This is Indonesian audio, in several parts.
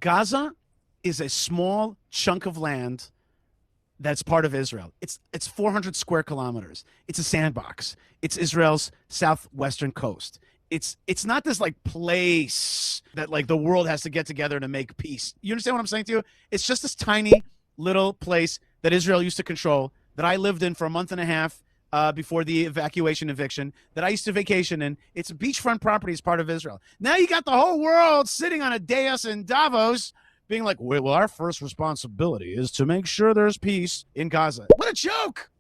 Gaza is a small chunk of land that's part of Israel. It's 400 square kilometers. It's a sandbox. It's Israel's southwestern coast. It's not this like place that like the world has to get together to make peace. You understand what I'm saying to you? It's just this tiny little place that Israel used to control, that I lived in for a month and a half before the eviction, that I used to vacation in. It's beachfront property as part of Israel. Now you got the whole world sitting on a dais in Davos being like, well, our first responsibility is to make sure there's peace in Gaza. What a joke!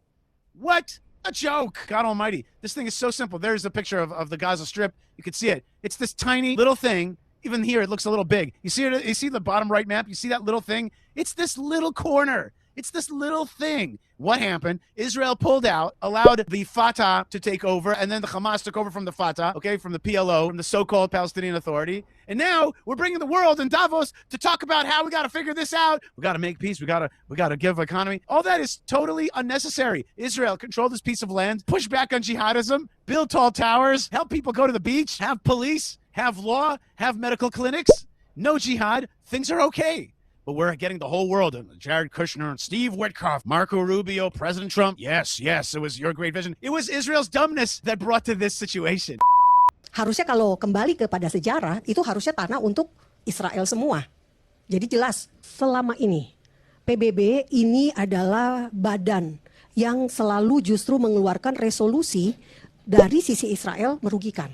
What a joke! God almighty. This thing is so simple. There's a picture of the Gaza Strip. You can see it. It's this tiny little thing. Even here, it looks a little big. You see it? You see the bottom right map? You see that little thing? It's this little corner. It's this little thing. What happened? Israel pulled out, allowed the Fatah to take over, and then the Hamas took over from the Fatah, okay, from the PLO, from the so-called Palestinian Authority. And now we're bringing the world in Davos to talk about how we got to figure this out. We got to make peace. We got to give economy. All that is totally unnecessary. Israel, control this piece of land, push back on jihadism, build tall towers, help people go to the beach, have police, have law, have medical clinics. No jihad. Things are okay. But we're getting the whole world, and Jared Kushner and Steve Witkoff, Marco Rubio, President Trump. Yes, it was your great vision. It was Israel's dumbness that brought to this situation. Harusnya kalau kembali kepada sejarah, itu harusnya tanah untuk Israel semua. Jadi jelas, selama ini PBB ini adalah badan yang selalu justru mengeluarkan resolusi dari sisi Israel merugikan.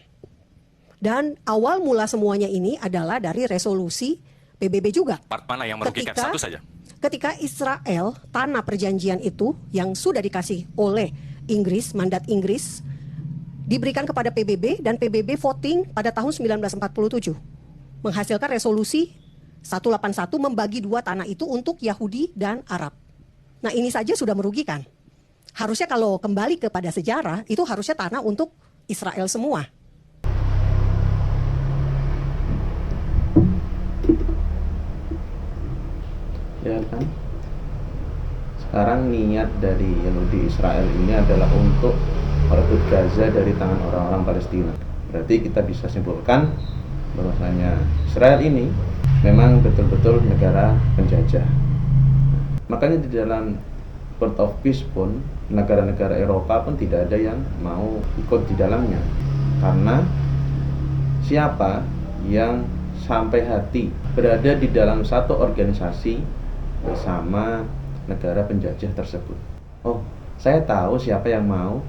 Dan awal mula semuanya ini adalah dari resolusi PBB juga. Part mana yang merugikan? Satu saja. Ketika Israel, tanah perjanjian itu yang sudah dikasih oleh Inggris, mandat Inggris, diberikan kepada PBB dan PBB voting pada tahun 1947. Menghasilkan resolusi 181 membagi dua tanah itu untuk Yahudi dan Arab. Nah ini saja sudah merugikan. Harusnya kalau kembali kepada sejarah, itu harusnya tanah untuk Israel semua. Ya kan? Sekarang niat dari Yahudi Israel ini adalah untuk merebut Gaza dari tangan orang-orang Palestina. Berarti kita bisa simpulkan bahwasanya Israel ini memang betul-betul negara penjajah. Makanya di dalam Court of Peace pun negara-negara Eropa pun tidak ada yang mau ikut di dalamnya. Karena siapa yang sampai hati berada di dalam satu organisasi bersama negara penjajah tersebut. Oh, saya tahu siapa yang mau